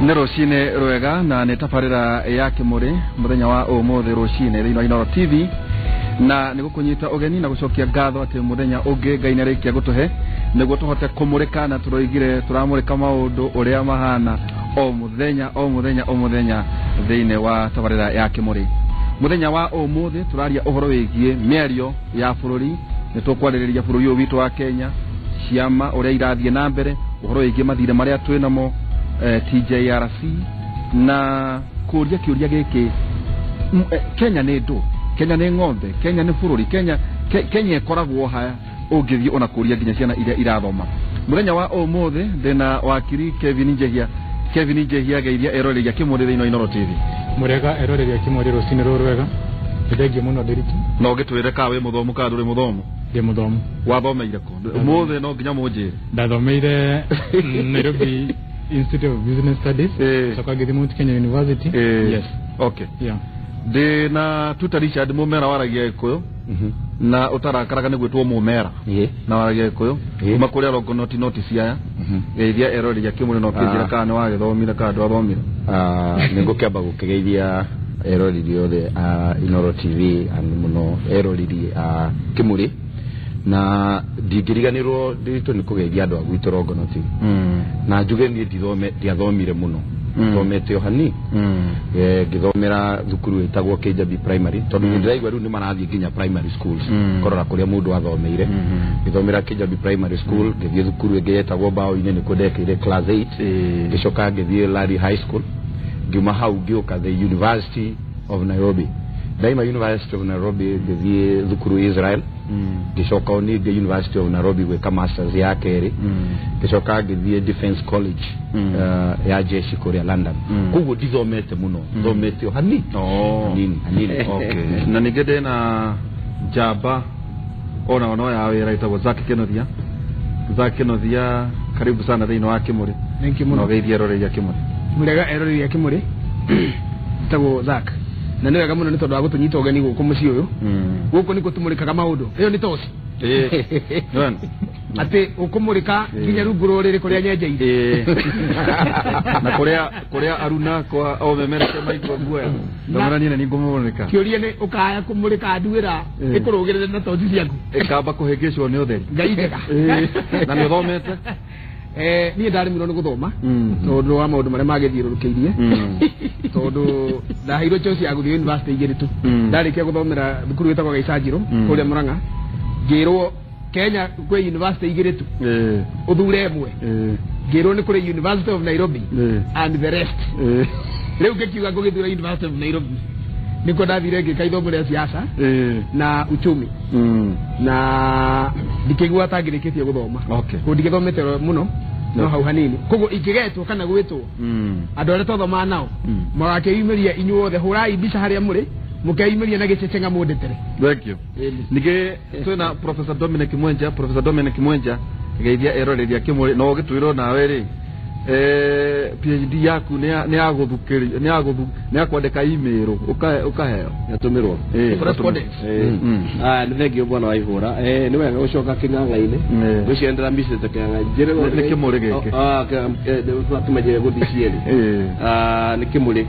Neroshine Rwega na netafarira yake muri muthenya wa umuthi rushine thini wa Inooro TV na nigukunyita ogeni na gucokia ngatho ati muthenya ungi Ngai narikia gutuhe niguo tuhote kumurika na turoigire turamurika maundu uria mahana o muthenya thini wa tafarira yake muri muthenya wa umuthi turaria uhoro wigie mĩario ya bururi nitukwariria bururi uyu witu wa Kenya ciama uria irathie na mbere uhoro wigie mathire maria twinamo TJRC na kuria kiuria giki Kenya ni ndu Kenya ni ng'ombe Kenya ni bururi Kenya ikoragwo haya ungithie ona kuria nginya ciana iria irathoma muthenya wa umuthi ndina wakiri Kevin Njehia geithia eroreria kimuri thini wa Inooro TV murega eroreria kimuri rucini rurwega ndegie muno ndiritu no gitwire ka we muthomu ka nduri muthomu ndi muthomu wathomeire ko umuthi no nginya munjire ndathomeire Nairobi Institute of Business Studies Sokagithi Mount Kenya University. Yes. Okay. Yeah. De na tutarisha de mumera waragia ikuyo na utarakaraga ni gwitwo mumera na waragia ikuyo kuma kuria rogo noti ciaya geithia eroreria kimuri no kinjira kana wa githomire ka ndu athomire ningukiamba gukigeithia eroriri othe Inooro TV and muno eroriri kimuri na ndigiriganirwo ndito ni kugeithia andu agwito rogo noti na njuge ni ndiathomire muno thomete ohani ngithomera thukuru itagwo KJB primary tondu ndiraigwa riu ni marathie nginya primary schools korora kuria mundu athomeire ngithomera KJB primary school ngithie thukuru ingeyetagwo Bao-ini ni kudekeire class 8 ngicoka ngithie Lari High School ngiuma hau ngioka the University of Nairobi Daima University of Nairobi ngithie thukuru Israel ngicoka oni the University of Nairobi gwika masters ya keri ngicoka ngithie Defense College ya jeshi kuria London kuguo ndithomete muno thomete hani hanini okay na nigede na jaba ona ono ya wira itagwo Zaki Kenothia karibu sana thini wa kimuri thank you muno no geithia eroreria kimuri murega eroreria kimuri itagwo Zaki na niwega muno ni tondu wa gutunyita ogeni guku muci uyu guku ni gutumurikaga maundu iyo ni tosi ati ukumurika nginya rungu ruriri kuria nyenjeire na kuria aruna kwa o memere kema iko guoya ndomara ni ngumurika kiuria ni ukaya kumurika nduira ikurugirire na tosi ciaku ikamba kuhengeshwo ni utheri ngaithega na ni thomete ni ndari muno ni guthoma tondu wa maundu maria magithiurukiirie tondu ndaheirwo choice ya guthie university igiritu ndarikia guthomera thukuru witagwo Gaicajiro kuria Murang'a ngirwo Kenya kwi university igiritu uthure emwe ngirwo ni kuri University of Nairobi and the rest riu ngikiuga ngugithura University of Nairobi niko ndathire ngika ithomo ria siasa na uchumi na ndikigwa tangirikitie guthoma kundigithomete muno no hau hanini kugo ikigetwo kana gwitwo andu aria tothoma nao magakeyumiria inyuothe hurai mbica haria muri mukeyumiria na gicecenga mundetere thank you nige twina Professor Dominic Mwenja geithia eroreria kimuri no gitwiro nawe ri PhD yaku ni akwandika email ukaheo yatumirwo correspondence ni thengio bwana waihura ni wega ucoka king'ang'a-ini guciendera mbica king'ang'a njire ni kimuri giki tumeje guthicieri ni kimuri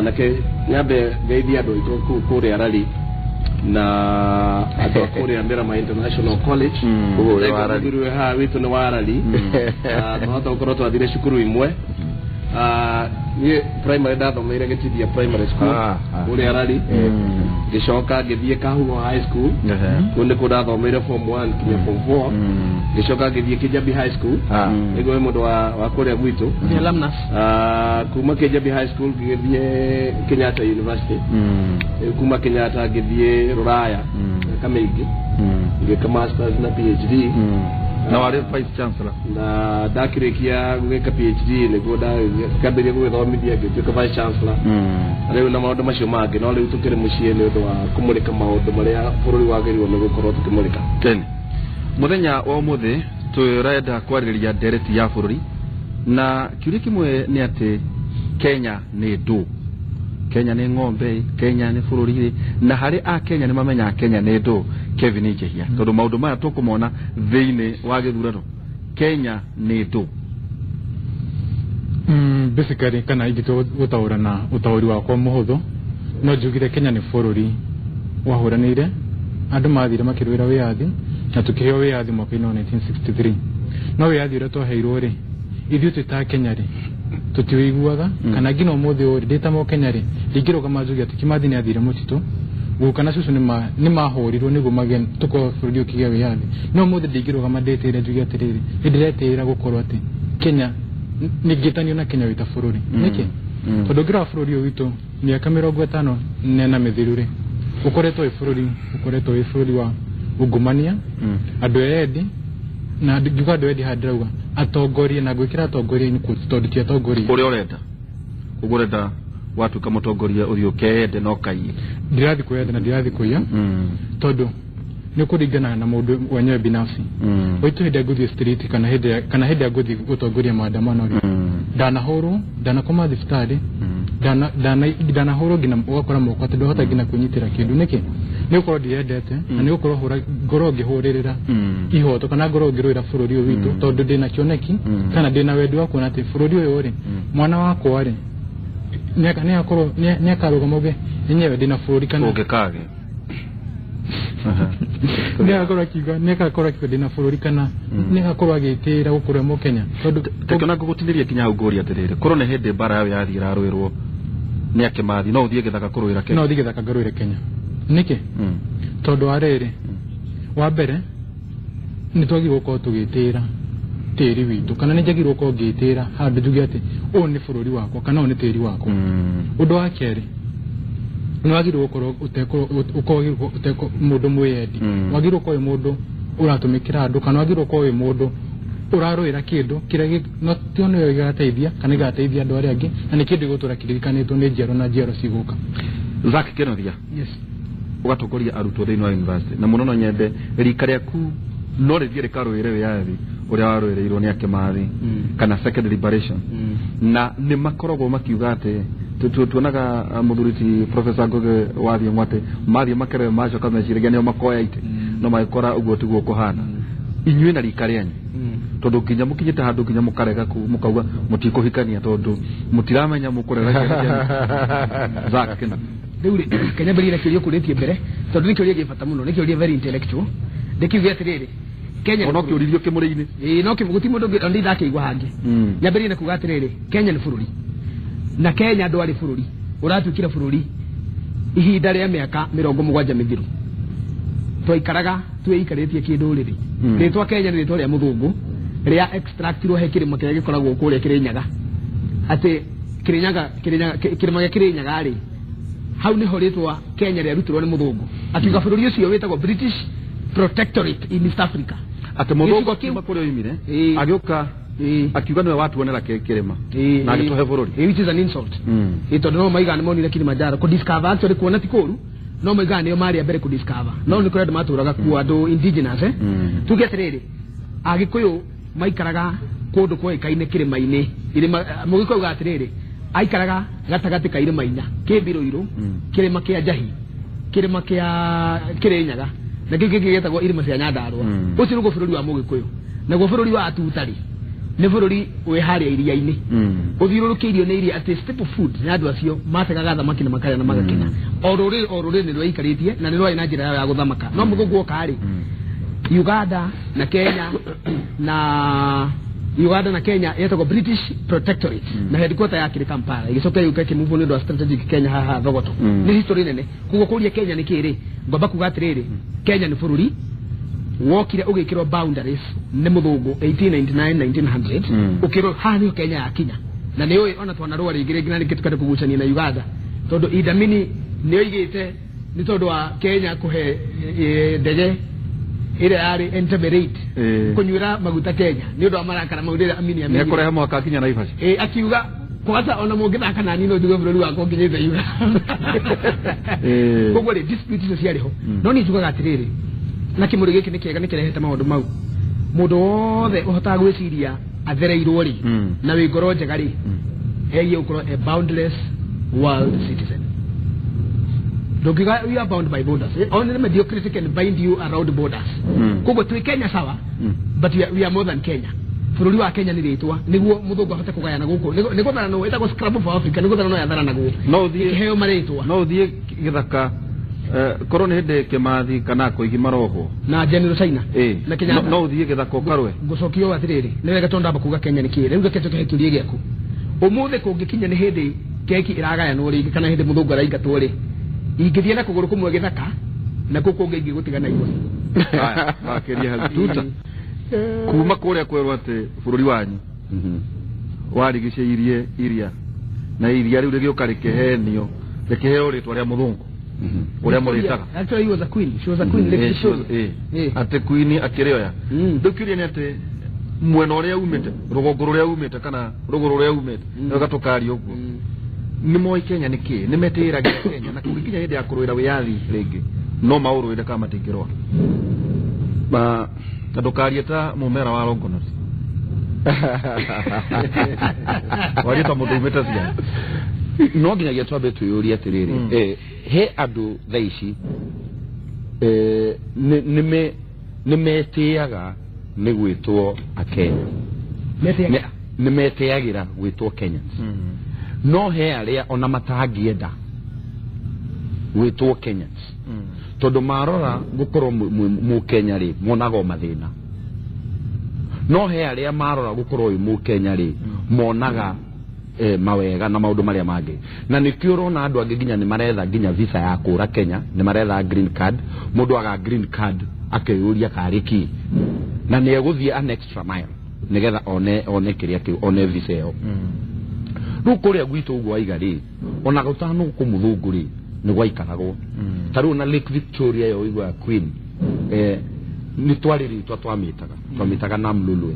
na ke nyambe geithia andu kuria Rari na ando kuria Miramar International College ule warali ha witu ni warali na hata ukoro twathire cukuru imwe ni primary ndathomeire gitithia primary school ule Rari gicoka ngithie Kahuho High School kunde kudathomeire form 1 kinya form 4 gicoka ngithie Kijabi High School ego mundu wa kuria gwitu ni alumnus kuma Kijabi High School ngithie Kenyatta University kuma Kenyatta ngithie Ruraya Kameigi ngika masters na PhD na wale vice chancellor na ndakirikia gwika PhD niguo ndakambĩrĩria gũgĩthomithia ngĩtuĩka vice chancellor rĩu na maũndũ macio mangĩ no rĩu tũkĩrĩ mũciĩ nĩ ũndũ wa kũmũrĩka maũndũ marĩa bũrũri wagĩrĩirwo nĩ gũkorwo tũkĩmũrĩka tene muthenya wa ũmũthĩ twĩrenda kwarĩrĩria ndereti ya bũrũri na kiuria kimwe nĩ atĩ Kenya nĩ ndũ Kenya ni ng'ombe Kenya ni bũrũri na hari a Kenya ni mamenya Kenya ni ndũ Kevin Njehia tondu maundu maya tukumona thiini wa githurano Kenya ni ndũ basically kana igito gutaura na utauri wakwa muhuthu no njugire Kenya ni bururi wahuranire andu mathire makirwira wiathi na tukiheo wiathi mwaka 1963 no wiathi ura twaheirwo ri ithuĩ twita Kenya ri tutiwiguaga kana ngina umuthi uri ndita mo Kenya ri ndigiroga manjugi ati Kimathi ni athire mutito gukana cucu ni mahorirwo niguo magen tuko bururi ukigia wiathi no muthi ndigiroga mandetire njugi atiriri ndiretira gukorwo ati Kenya nigitanio na Kenya wita bururi niki tondu ngira bururi witu miaka 50 nena mithirure ukoretwo wi bururi wa ungumania andu edi na njuga andu edi hadrauga atongorie na gwikira atongorie ni tondu ti atongorie uri urenda watu kama tongoria uthio kende no kai ndirathi kwenda na ndirathi kuya tondu ni kuringana na mundu wenyewe binafsi witu hinde nguthi street kana hinde nguthi gutongoria maandamano ndanahuru ndanakoma thibitari ndanahuru ngina ugakora moko ati ndohota ngina kunyitira kindu niki ni ukorwo ndiendete na ni ukorwo ngoro ngihuririra ihoto kana ngoro ngirwira bururi uyu witu tondu ndina kioneki kana ndina wendi wa kuona ati bururi uyu ri mwana wakwa ri ni akaruga moge nyewe ndina bururi kana ugekage neka ndina bururi kana nekakorwo agitira gukurwa mu Kenya tondu tekona gugutiniria kinya ugori atirire korwo ne hende bara yawe yathira rwirwo ni Kimathi no uthie githaka kurwira Kenya no uthie githaka ngarwire Kenya niki tondu arere wa mbere ni twagirwo ko tugitira tiri witu kana ni njagirwo ko ngitira handu njugi ati u ni bururi wakwa kana u ni tiri wakwa undu wa keri ni wagirwo ko uteko mundu mwendi wagirwo ko mundu uratumikira andu kana wagirwo ko mundu urarwira kindu kiria no tiono yo igateithia kana igateithia andu aria angi na ni kindu gutura kiririkanitwo ni njero na njero ciguka Zack Kenothia yes ugatongoria arutwo thiini wa university na muno no nyende rika riaku no rithie rikarwire wiathi uria warwirirwo ni Kimathi kana second liberation na ni makoragwo makiuga ati tuonaga muthuriti Professor Ngoge wathie mwate mathie makere macoka meciragia nio makoya ite no magikora uguo tiguo kuhana inyuĩ na rika rianyu tondu kinya mukinyite handu kinya mukarega ku mukauga mutikuhikania tondu mutiramenya mukurera Zack Kenothia riu Kenya mbere kirio kuritie mbere tondu ni kirio gifata muno ni kirio very intellectual ndikiuga atiriri Kenya no kiuririo kimuri-ini no kimuguti mundu ndi ndakeigwa hangi nyambere na kuga atiriri Kenya ni bururi na Kenya ndwari bururi uratukira bururi ihinda ria miaka 70 mithiru twaikaraga twikaritie kindu riri ritwa Kenya ni ritwa ria muthungu ria extractirwo he kirima kiria gikoragwo kuria Kirinyaga ati Kirinyaga kirima gia Kirinyaga ri hau ni ho ritwa Kenya ria rutirwo ni muthungu akiuga bururi ucio witagwo British Protectorate in East Africa ati muthungu akiuma kuria oimire agioka akiuga niwe watuonera kirima na agituhe bururi which is an insult tondu no maiga ni monire Kilimanjaro ku discover actually kuona ti kuru no maiga ni mari mbere ku discover no ni kuri maturaga ku andu indigenous tuge atiriri agikuyu maikaraga kundu kuikaine kirima-ini irima mugikuyu ga atiriri aikaraga gatagati ka irima inya kibiruiru kirima kia Njahi kirima kia Kirinyaga na kiki gitagwo irima cia Nyandarua ucio rugo bururi wa mugikuyu naguo bururi wa Tutari ni bururi we haria iria-ini uthiururukiirio ni iria ati staple food na andu acio mategaga thamaki na makarĩa na magakena orore ni rwaikaritie na ni rwai na njira ya guthamaka no muthungu okari Uganda na Kenya yetagwo British Protectorate na headquarter yake ni Kampala igicoka yuka kimuvu ni ndo strategic Kenya haha thogoto ni history nene kugo kuria Kenya ni kiri ngomba kuga atiriri Kenya ni bururi wokire ugikirwo boundaries ni muthungu 1899 1900 ukirwo hani Kenya yakinya na ni ona twana rwa ringire ngina ni kitukate kugucania na Uganda tondu idamini ni oigite ni tondu wa Kenya kuhe ndege ile yari intermarried kunyura maguta Kenya ni ndo amarakana maudire amini ni kureha mwaka kinya na Naivasha akiuga kwata ona mungithaka na nino ndugo bururi wako kinyite Uganda koguo ri dispute icio ciariho no ni njugaga atiriri na kimuri giki ni kiega ni kirehete maundu mau mundu wothe uhotaga gwiciria athereirwo ri na wi ngoro njega ri heye ukorwo a boundless world citizen don't you are bound by borders only mediocrity can bind you around borders koguo twi Kenya sawa but we are more than Kenya bururi wa Kenya ni ritwa niguo muthungu ahote kugayana guku niguo thano etagwo scrap of Africa niguo thano ya thara naguo no thie heo maritwa no thie githaka korone hinde Kimathi kana koigi maroho na General China na Kenya no thie githaka ukarwe gucokio atiriri ni wega tonda bakuga Kenya ni kire riu gake tuke kiurie giaku umuthe kungikinya ni hindi keki iragayanwo ringi kana hindi muthungu araingatwo ri ingithie na kuguru kumwe githaka na kuku ngi gutigana igwe akiria halituta kuma kuria kwerwo ati bururi wanyu warigiceirie iria na iria riu rigioka rikehenio rikiheo ritwa ria muthungu uria muritaga actually he was a queen she was a queen ati queen akirioya ndukirie ni ati mwena uria umite rugongo ruria umite kana ruguru ruria umite gatukari uguo ni moi Kenya niki ni metira Kenya na kugikinya hindi ya kuruira wiyathi ringi no maurwire kama matingirwa ba ndukari ta mumera wa Longonot warita mundu umete cia no nginya twambe tuyuri atiriri he andu thaici ni metiaga ni gwitwo Akenya ni metiagira gwitwo Kenya no he aria ona matangienda gwitwo Kenya tondu marora gukorwo mu Kenya ri monago mathina no he aria marora gukorwo mu Kenya ri monaga mawega na maundu maria mangi na nikio na andu angi ginya ni maretha ginya visa ya kura Kenya ni maretha green card mundu aga green card akeyuria kariki na ni eguthie an extra mile nigetha one kiria ki one visa yo ru kuria gwitu ugwa igari ona gutano kumuthungu ri ni gwaikaragwo taru na Lake Victoria yo igwa Queen ni twariri twamitaga Namlolwe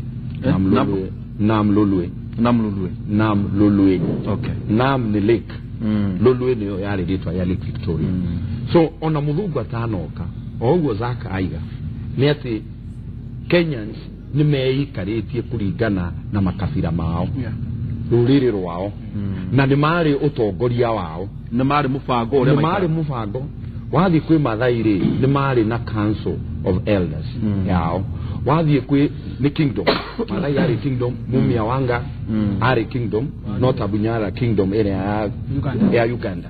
okay Nam ni lake Lolwe ni yari ritwa ya Lake Victoria so ona muthungu atanoka ogwo zaka aiga ni ati Kenyans ni meikaritie kuringana na makabira mao ruriri rwao na ni mari utongoria wao ni mari mufango ule mufango wathi kwi mathairi ni mari na council of elders yao wathi kwi ni kingdom mathai ari kingdom mumia wanga ari kingdom not Abunyara kingdom area ya Uganda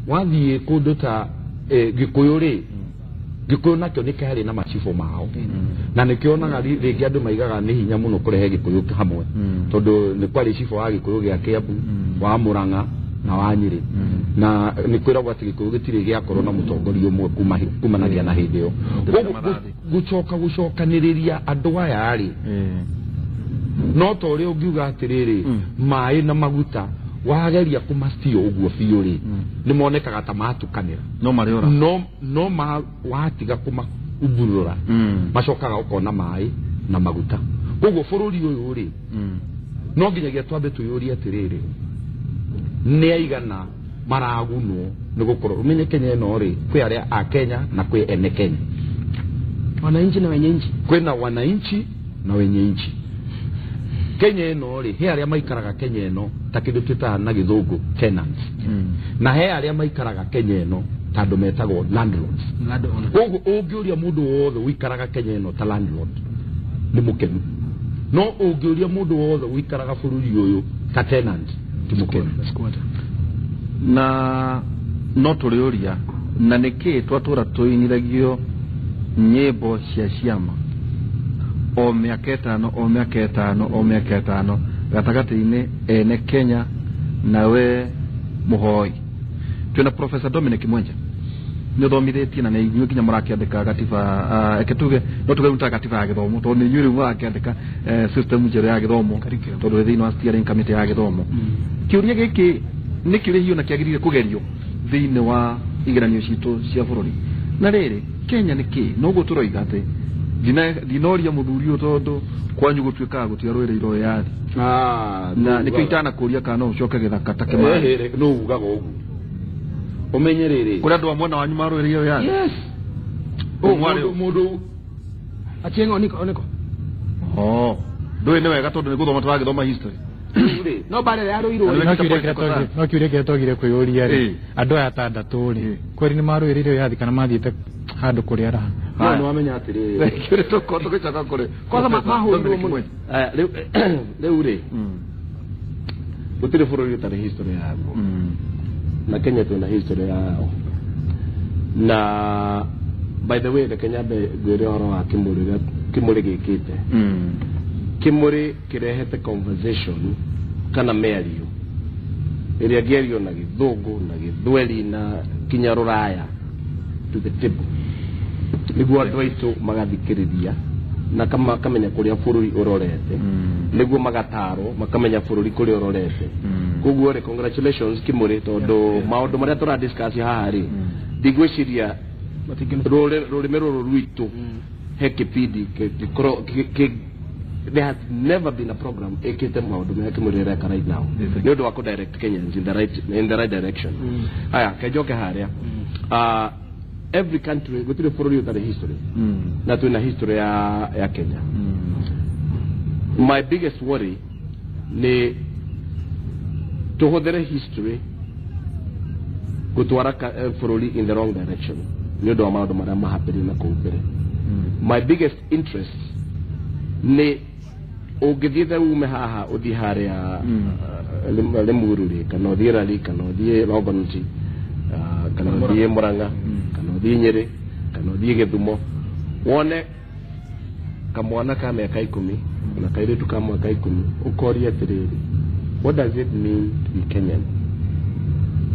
wathi kuduta Gikuyu Gikuyu nakyo ni kari na machifo mao na nikionaga ringi andu maigaga ni hinya muno kurehe Gikuyu hamwe tondu ni kwari chifo wa Gikuyu gia Kiambu wa Murang'a na wa Nyeri na nikwiragwo ati Gikuyu gitiri gia korwo na mutongoria umwe kumanagia na hindi yo gucokaniriria andu aya ari no to ri ungiuga atiriri mai na maguta wageria kumastio uguo biu ri ni monekaga ta matukanira no mariora no ma watiga kuma uburura macokaga ukona mai na maguta uguo bururi uyu ri no nginyagia twambe tuyuri atiriri ni aigana maraguno ni gukorwo umenye Kenya no ri kwi aria a Kenya na kwi ene Kenya wananchi na wenye nchi kwina wananchi na wenye nchi Kenya no ri he aria maikaraga Kenya no ta kindu twita na githungu tenants na he aria maikaraga Kenya no tandu metagwo landlords ugu ungiuria mundu wothe wikaraga Kenya no ta landlord ni mukenu no ungiuria mundu wothe wikaraga bururi uyu ta tenant ti mukenu na no turiuria na niki twatura tuiniragio nyimbo cia ciama o miaka etano gatagati-ini ene Kenya nawe muhoi twina Professor Dominic Mwenja ni thomithitie na ni inyuĩ kinya mũrakiandĩka gatiba eketuge no tuge ruta gatiba ya gĩthomo tondũ ni inyuĩ mũrakiandĩka system njerũ ya gĩthomo tondũ thĩinĩ wa steering committee ya gĩthomo kĩũria gĩkĩ nĩ kĩũria na kĩagĩrĩire kũgerio thĩinĩ wa igeranio citũ cia bũrũri na rĩrĩ Kenya nĩ kĩ no guo tũroiga atĩ dinoria muthuri utondu kwanyu gutwika gutia rwiriro yathi na nikitana kuria kana ucoke githaka take mari no ugaga ugu umenyerere kuri andu amwe na wanyu marwiriro yathi yes mundu achenga oniko ndui ni wega tondu ni guthoma twagithoma history no bare yaro iro no kiuria getogire kwiyuria ri andu aya tandatu ri kweri ni marwiriro yathi kana mathiite handu kuria ra no wamenya atiri kire to kichaka kore kwanza mahuru muno leo ri utire furori utare history yao na Kenya tuna history yao na by the way the Kenya be gwere oro wa kimuri gikite kimuri kirehete conversation kana merio iria gerio na githungu na githweli na kinyaruraya to the table niguo andu aitu magathikiriria na kama kamenya kuria bururi urorete niguo magataro makamenya bururi kuria urorete koguo re congratulations kimuri tondu maundu maria tura discuss haha ri digwiciria rurime ruru rwitu he kipindi there has never been a program ekete maundu me kimuri reka right now ni undu wa ku direct Kenyans in the right direction aya kejoke haria every country gutire bururi utare history na tuna history ya Kenya my biggest worry ni tuhodere history gutwara bururi in the wrong direction ni ndo maundu maria mahapiri na kumbere my biggest interest ni ugithithe ume haha uthi haria lemururi kana uthirari kana uthie Rogonti kana uthie Muranga kana uthie Nyeri kana uthie Githumo wone kamwana ka miaka 10 na kairitu ka mwaka 10 ukoria tiriri what does it mean to be Kenyan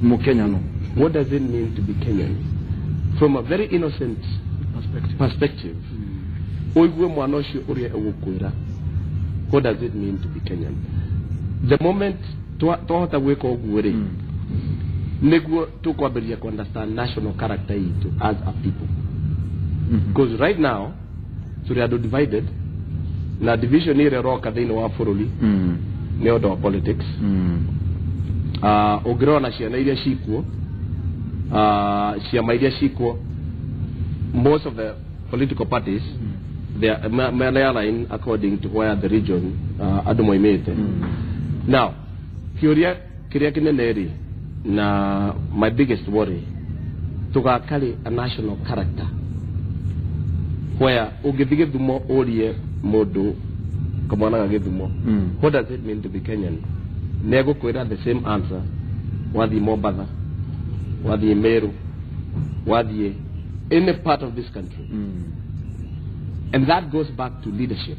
Mukenyano what does it mean to be Kenyan from a very innocent perspective oigwe mwana ucio uria egukwira what does it mean to be Kenyan the moment twahota gwika uguo ri niguo tukwambiria ku understand national character itu as a people because right now turi ado divided na division ire roka thini wa bururi ni odo wa politics ugirona ciana iria cikuo ciama iria cikuo most of the political parties they are aligned according to where the region adu moimete now kiria kinene ri na my biggest worry tugakali a national character where ugithige Githumo urie mundu kamwana ga Githumo what does it mean to be Kenyan nego kwira the same answer wathi Mombasa wathi Meru wathi any part of this country and that goes back to leadership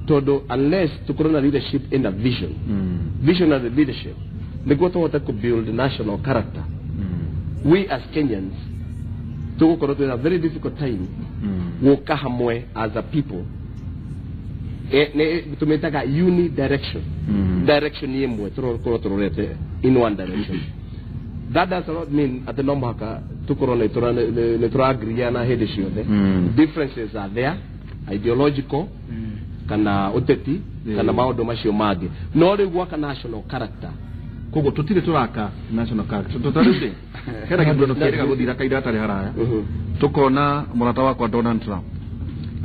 todo unless tukorona leadership in a visionary leadership they go to build national character we as Kenyans tuko in a very difficult time woka hamwe as a people tumetaka unidirection direction yemwe turorete in one direction that does not mean at the nombaka tukorona agree hedi ciothe differences are there ideological kana uteti kana maundu macio magi no ri gwaka national character kogo tutire turaka national character tutarinde kera kindu kiri guthira kaida atari haraya tukona murata wakwa Donald Trump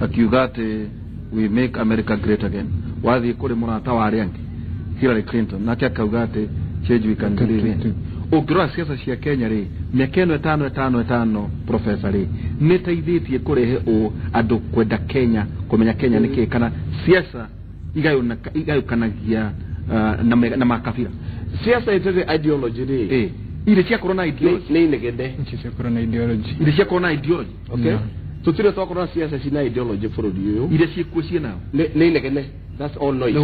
akiuga ati we make America great again wathi kuri murata wa Riangi Hillary Clinton na akauga ati change we can do ugira siasa cia Kenya ri miaka 5 professor ri nitaithitie kurehe o andu kwenda Kenya kumenya Kenya niki kana siasa igayukanagia na makabira siasa ite ideology ri ile cia corona ideology ni negede cia corona ideology ile cia corona ideology okay tutire to corona siasa sina ideology bururi uyu ile cia kucia nao ni negede that's all noise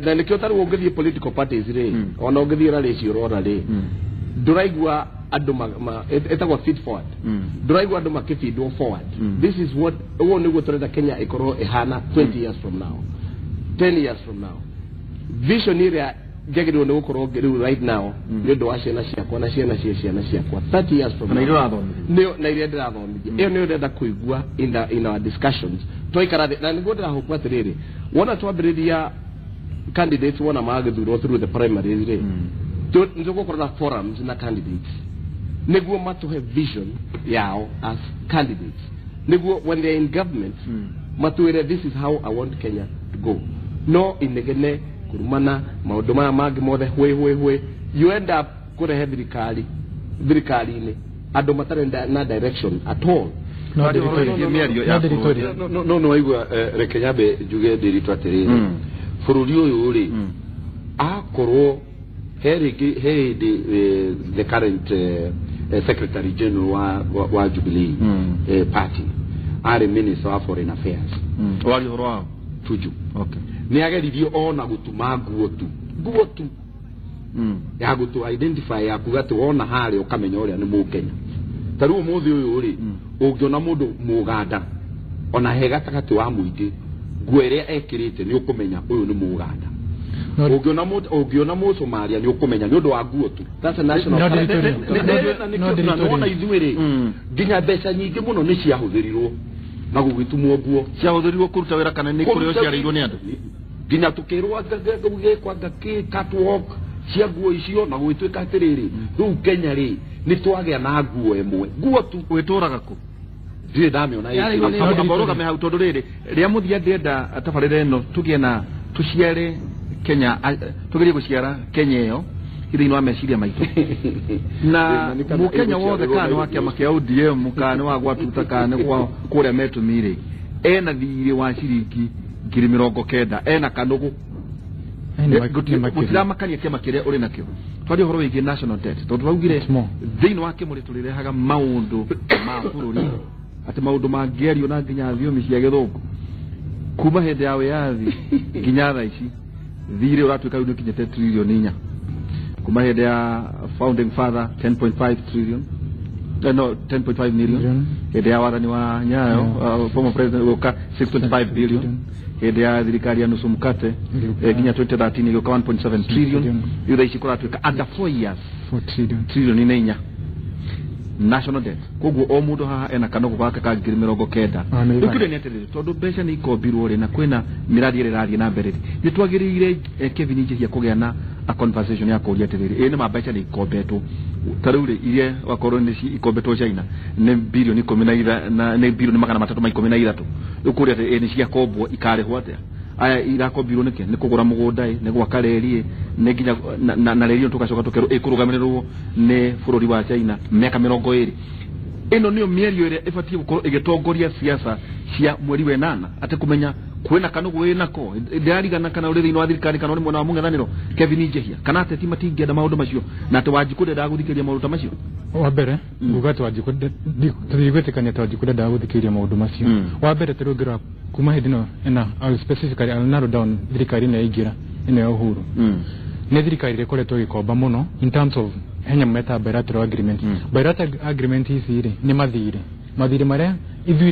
na nikyo taru ugithi political parties ri ona ugithi rally cio rora ri duraigwa andu etagwa feed forward duraigwa andu makifeedwo forward this is what uwo niguo turenda Kenya ikoro ihana 20 years from now 10 years from now vision area jagiro no gukoro ngiru right now ndio wa ciana ciakwa na ciana ciakwa 30 years from now na ile ndirathomithia iyo ndio ndenda kuigua in our discussions toikara na niguo ndirahopa tiriri wona twambiriria candidates wona magithurwo through the primaries ri ndio korona forums na candidates niguo matuhe vision yao as candidates niguo when they are in government matuire this is how I want Kenya to go no inegene kurumana maundu maya mangi mothe hwe you end up kurehe thirikari ni andu matare na direction at all no aigua reke nyambe njuge ndiritu atiriri bururi uyu ri akorwo he the current secretary general wa Jubilee party are minister of foreign affairs wali horo Tuju ni ageririo ona gutuma nguo tu ya gutu identify ya kugatu ona hali ukamenya uria ni mukenya taru muthi uyu ri ungiona mundu muganda ona he gatagati wa muingi nguo iria ekirite ni ukumenya uyu ni muganda ungiona mu Somalia ni ukumenya ni undu wa nguo tu that's a national no ithuiri nginya mbeca nyingi muno ni ciahuthirirwo na gugitumwo nguo ciahuthirirwo kuruta wira kana ni kuri ciareirwo ni andu nginya tukirwo ngage kwa ngaki catwalk cia nguo icio na gwituika atiriri riu Kenya ri ni twagia na nguo emwe nguo tu gwituraga ku ndire ndamiona aboroga me hau tondu riri ria muthia ndenda tabarire eno tugie na tuciare Kenya tugerie guciara Kenya iyo ithini wa meciria maitu na mukenya wothe kana wa kiama kia ODM kana wa gwatuta kana kwa kuria metumire ena thiri wa ciringi 90,000 ena kanugu gutira makania kiama kiria uri nakio twari horo wigi national debt tondu baugire thini wa kimuri turirehaga maundu ma bururi ati maundu mangerio na nginya thiomi cia githungu kuma hindi ya wiathi nginya tha ici thiri uratuika yu kinyete trillion 4 kuma hindi ya founding father 10.5 trillion no 10.5 million hindi ya wathani wa Nyayo former president uka 6.5 billion hindi ya thirikari ya nusu mkate nginya 2013 iguka 1.7 trillion yu tha ici kuratuika under 4 years 4 trillion 4 national debt koguo o mundu haha ena kanogo gake ka 90,000 ukire ni atiriri tondu mbeca ni ikombirwo ri na kwina miradi iri rari na mbere ni twagirire Kevin Njihia kugea na a conversation ya kuria atiriri ni mbeca ni ikombetwo taruri irie wakorwo ni ikombetwo China ni bilioni 10 na ni bilioni 313 ukuria ni cia kombwo ikarehwo atia aya irakombirwo niki ni kugura mugunda ni gwaka reri ni nginya na reri tukacoka tukeru ikurugamirwo ni bururi wa China miaka 20 ino niyo mierio ire ifatie gukorwo igitongoria siasa cia mweri we 8 ati kumenya kwena kanugu we nako ndarigana kana uri thini wa thirikari kana uri mwana wa mungethaniro Kevin Njihia kana ati ti matingienda maundu macio na ati wajikude ndaguthikiria maundu macio wa mbere ngugati wajikude tuthigwetikania twajikude ndaguthikiria maundu macio wa mbere turugira kuma hidino ena specifically I'll narrow down thirikari na igira ino ya Uhuru ne thirikari rekoretwo gikomba muno in terms of henya meta bilateral agreement bilateral agreement isi ni mathire maria ithu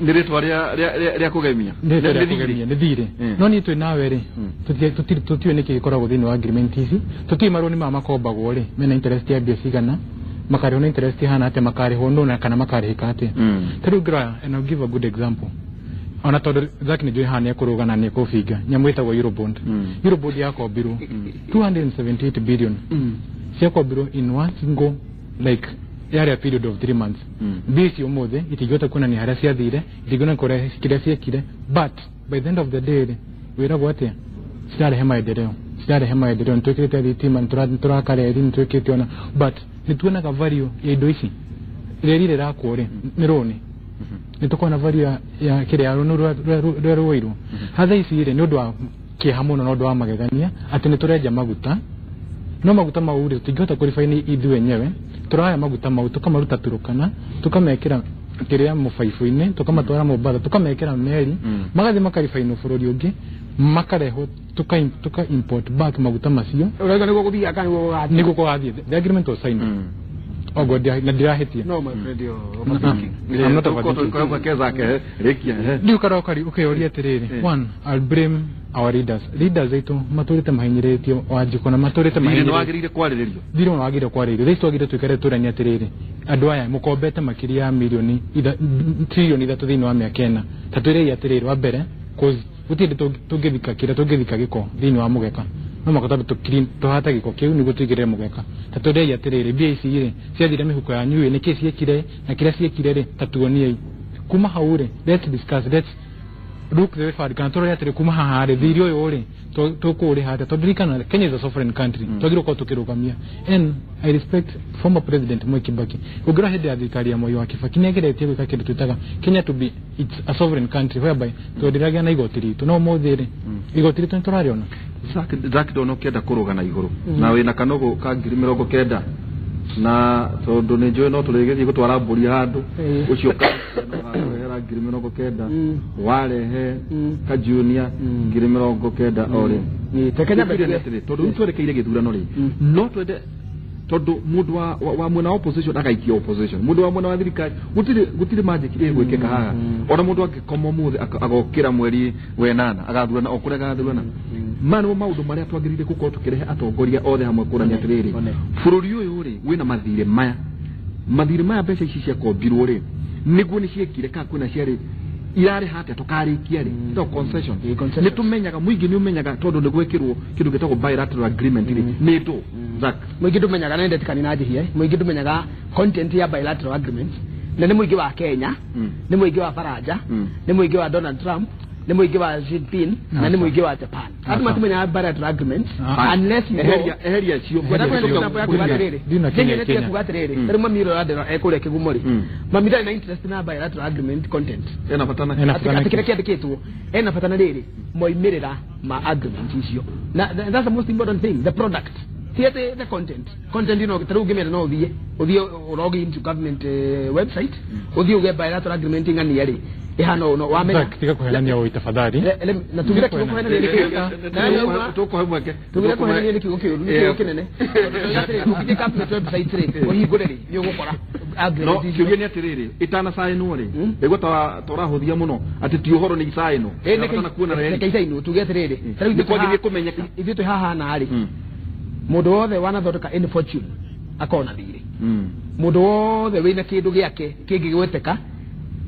ni ritwa ria kugemia ni thire no ni twi nawe ri tutio niki gikoragwo thini wa agreement isi tuti maroni ma makombagwo ri mena interest ya bia cigana makari ona interest hana ate makari hondo na kana makari hikate turugira and I'll give a good example ona tondu Zaki ni Johana yakurugana ni kofiga nyamwita wa Eurobond Eurobond yako biro 278 billion yako biro in one single like area period of 3 months bisi umothe itigota kuna ni harasi thire itigona kore kirasi kire but by the end of the day wira gwate stare hema idereo ntokete thitima turakare eri ntokete ona but nituona ka value ya indo ici rerire rakore mironi nitukona value ya kire ya ruiru hatha ici ire ni undu wa kihamuno no ndu wa magegania ati nitureja maguta no maguta mauri tingihota kurifine ithu enyewe turaya maguta mau tukamaruta turukana tukamekira kiria mufaifu-ine tukamatwara Mombasa tukamekira meri magathi makarifine bururi ungi makareho tuka import back maguta macio urega niguo guthia kana niguo gathi niguo gathi the agreement was signed ogo dia na dirahetia no my friend yo I'm not kwa keza ke rekia ndio karokari ukiyoria tiriri one I'll blame our leaders etu maturite mahinyiretio wajiko na maturite mahinyiretio wagirire kwariririo ndiro wagire kwariririo thaitu wagire twikare turania tiriri andu aya mukombete makiria milioni trilioni 3 thini wa miaka 4 tatwire ya tiriri wa mbere cause utinde tungithika giko thini wa mugeka no makota tuhata giko kiu ni gutigire mugeka tatwire ya tiriri BAC ire ciathire mihuko ya nyue ni kesi ekire na kira ciekire ri tatuonie kuma haure let's discuss look the referred kana toro yatire kuma haha re thiri oyo ri to ko ri hata to dirikana Kenya is a sovereign country to giro ko tukirugamia and I respect former president Mwai Kibaki ugira hede ya thirikari ya Mwai wa Kibaki negeretie gwika kindu twitaga Kenya to be it's a sovereign country whereby to diragia na igotiri to no mothiri igotiri to turariona Zaki dono kenda kuruga na iguru na wina kanogo ka 2090 na tondu ni njoi no turegerie gutwara mburi handu ucio ka no hera 2090 warehe ka junior 2090 ore ni tekenya betire tondu nitwerekeire githurano ri no twende tondu mundu wa mwena opposition akaikia opposition mundu wa mwena wa thirikari gutire magic iri gwikeka haha ona mundu angikomo muthe agokira mweri wenana agathurana okure gathurana mano maundu maria twagirire gukorwo tukirehe atongoria othe hamwe kurania atiriri bururi uyu ri wina mathire maya mbeca ici cia kombirwo ri niguo ni ciekire ka kwina ciari irare hata tukarikia ri to concession ni tumenyaga muingi ni umenyaga tondu ni gwekirwo kindu gitagwo bilateral agreement ri ni ndo Zak muingi tumenyaga na ndeti na njihie muingi tumenyaga content ya bilateral agreement na ni muingi wa Kenya ni muingi wa Faraja ni muingi wa Donald Trump ni muingi wa Xi Jinping na ni muingi wa Japan hata tumenya bilateral agreements unless you eheria cio kwa sababu ya kugatiriri dinge neti kugatiriri pero mamiro ya ndero ekule kigumori mamira ina interest na bilateral agreement content atikira kiandikitwo fatana riri moimirira ma agreement icio na that's the most important thing the product the content you know through give me no the log into government website uge bilateral agreement ngani yari ihano no wamenya katika kuhelania wa tafadhali na tugira kigo kuhelania na tuko hamweke tugira kuhelania kigo kiyo kinene tukije government website re ohigoreri yo gukora no kiyo ni atiriri itana sai no ri ego torahuthia muno ati ti uhoro ni sai no na kuona re kai no tugira atiriri ni kwagire kumenyeka ithu tu haha na ari mundu wothe wanathondeka any fortune akona thiri mundu wothe wina kindu giake kingigweteka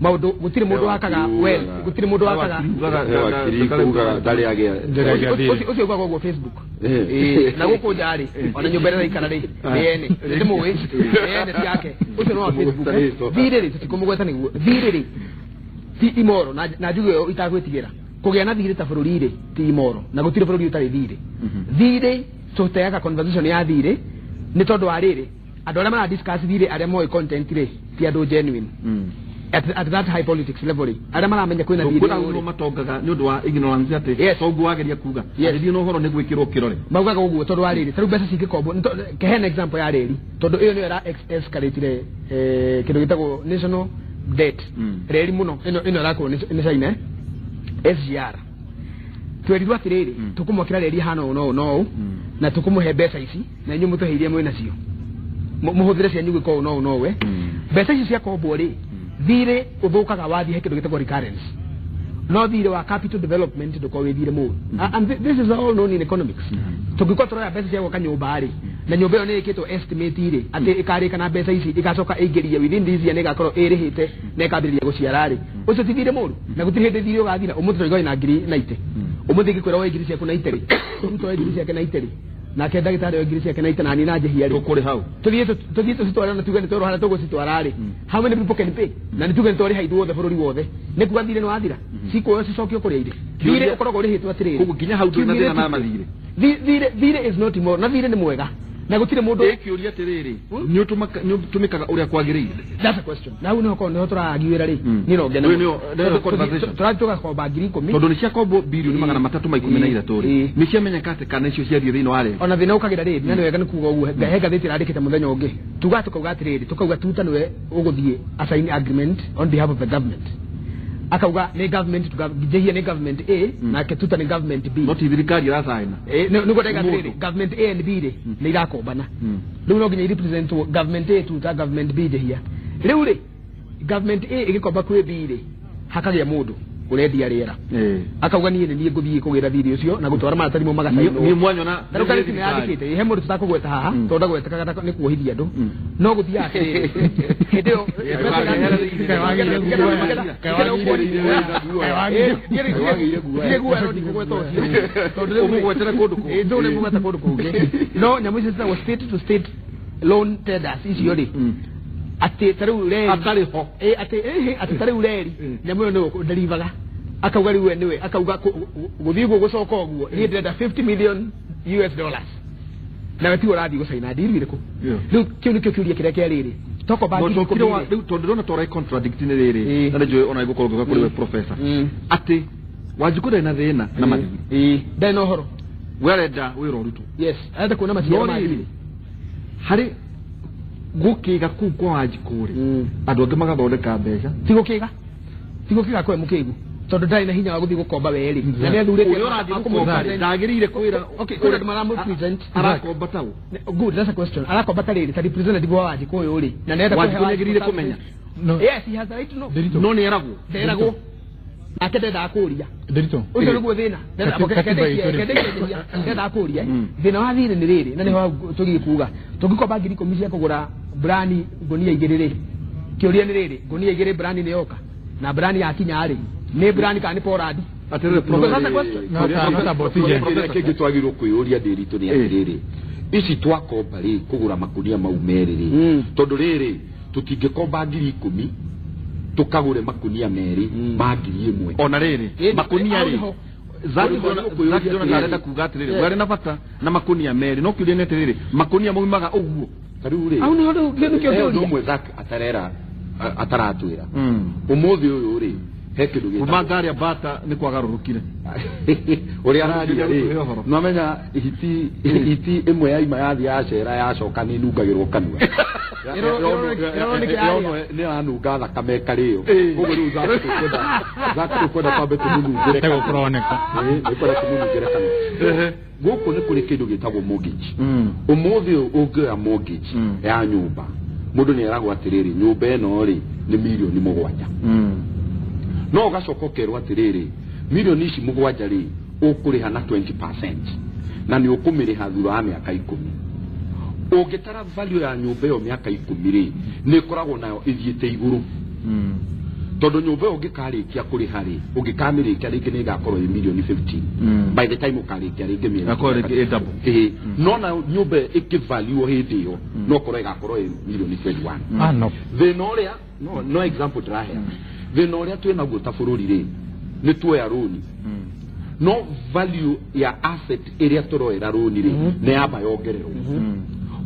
maundu gutire mundu wakaga well gutire mundu wakaga dali agia ucio kwa go Facebook na guko njari ona nyumbere ra ikara ri ene ndimuwe ene yake ucio no Facebook thiri tikumugweta niguo thiri ti imoro na njugo itagwitigira kugia na thiri ta bururi ri ti imoro na gutire bururi utari thiri tuteaga conversation ya thiri ni tondu wa riri andu aria mara discuss thiri aria moi content ri ti andu genuine at that high politics level aria maramenya kwina thiri kuna matongaga ni undu wa ignorance ati so guageria kuga thiri no horo ni gwikirwo kirore maugaga uguo tondu wa riri taru mbeca cingikombo kehen example ya riri tondu iyo ni era escalate kindu gitagwo national debt riri muno ino rako ni China SGR twerirwa atiriri tukumwakira riri hano no na tukumuhe mbeca ici na inyu mutuheirie mwina cio muhuthire cia nyugo ko no we mbeca ici cia kombo ri thire uthukaga wathi he kindu gitagwo recurrence no thire wa capital development nduko withire mu and this is all known in economics tukiko toroya mbeca cia gwaka nyumba ri na nyumba yo ni ikitwo estimate ri ati ikarika na mbeca ici igacoka ingiria within this year igakorwo irihite na ikambiriria guciara ri ucio tithire muru na gutiri hindi thire ugathira umuthiro igoi na ngiri 90 umuthi gikwira wa ngiri ciaku na iteri umuthi wa ngiri ciaku na iteri na kenda gitare wa ngiri ciaku na iteri na ni na njehia ri tukuri hau tuthie tutwara na tuge ni toro hala tugocitwara ri how many people can pay na ni tuge ni tori haidu wothe bururi wothe ni kuga thire no athira ciko yo cicokio kuri ire thire ukoragwo ri hitwa atiriri kugu ginya hau tu na thina na mathire thire is not more na thire ni mwega na gutire mundu ekiuria atiriri ni utumikaga uria kwagirire that's a question na uno ko no turagiwira ri ni no ngena no conversation turatuga ko ba ngiri 10 tondu ni cia kombo bilioni 313 ri ni cia menyaka ati kana icio cia thino wale ona thina ukagira ri ni wega ni kuga uguo hega thiti randikite muthenya ungi tuga tukauga atiriri tukauga tuta niwe uguthie assign agreement on behalf of the government akauga ni government tugajehia ni government A na ketuta ni government B not thirikari rasaina nugo ndega atiriri government A and B ri ni irakombana riu no ginya represent government A tuta government B jehia riu ri government A igikomba kwi B ri hakagia mundu urendia riera akauga nie ni nguthie kugira video ucio na gutwara maratathi mo magacaino ni mwanyo na taruka ni yandikite he mundu tutakugweta haha tonda gweteka ni kuohithia andu no guthia atiriri hindio no nyamu ici cia state to state loan tenders icio ri ati taru reri atari ho ati tari reri nyamu yo no nderivaga akauga riwe niwe akauga guthigo gucoka oguo he ndenda 50 million US dollars na wetu urathi gucaina deal iriku riu kiu nikio kiuria kiria kia riri toko bagi riu tondu ndona torai contradict ni riri na ndio ona igukorwo kuri we professor ati wajikuda ina thina na mathigi ndai no horo werenda wira urutu yes arenda kuona maciaro mari hari gukiga ku kwa wajikuri andu angi magathondeka mbeca tigukiga kwa mukigu tondu ndai na hinya wa guthi gukomba weri na ne thurite ndagirire kwira okay kuna ndu maramu present arakomba taũ good that's a question arakomba tariri ta representative wa wajikuyu ri na nenda wajikuri kumenya yes he has the right to know no ni eragwo akende ndakuria Derito ucio niguo thina kende ndakuria thina wa thire ni riri na niho tugikuga tugikomba ngiri 10 cia kugura brani ngonia igiriri kiuria ni riri ngonia igiri brani ni yoka na brani yakinya ri ni brani kana ni poradi atere professor kege twagirwo kuyuria Derito ni atiriri ici twakomba ri kugura makunia mau meriri tondu riri tutingikomba ngiri 10 tukagure makunia meri magiri imwe ona riri makunia ri zaki dona ndarenda kuga atiriri wari na bata na makunia meri no kiuria nete riri makunia muimaga uguo kariu ri au ni hodo kio umwe zaki atarera ataratwira umuthi uyu ri he kindu gita umagaria bata ni kwagarurukire uri araria ri no menya hiti imwe ya ima yathi ya cera ya coka ni nungagirwo kanua ni anunga thakame kariyo koguo riu zaki kwenda kwambe tumunungire tego kuroneka ni kwenda tumunungire kanua guku ni kuri kindu gitagwo mortgage umuthi ungioya mortgage ya nyumba mundu ni eragwo atiriri nyumba eno ri ni milioni 7 no gacoka kerwa atiriri milioni ici 7 ri ukuriha na 20% na ni ukumiriha thutha wa miaka 10 ungitara value ya nyumba yo miaka 10 ri ni koragwo nayo ithiite iguru tondu nyumba ungikarikia kuriha ri ungikamirikia ringi ni gakorwo i milioni 15 by the time ukarikia ringi milioni no na nyumba ikivalue hindi yo no korwo igakorwo i milioni 21 no thina uria no example drahe thina uria twina guo ta bururi ri ni tuoya roni no value ya asset iria turoera roni ri ni yamba yongererwo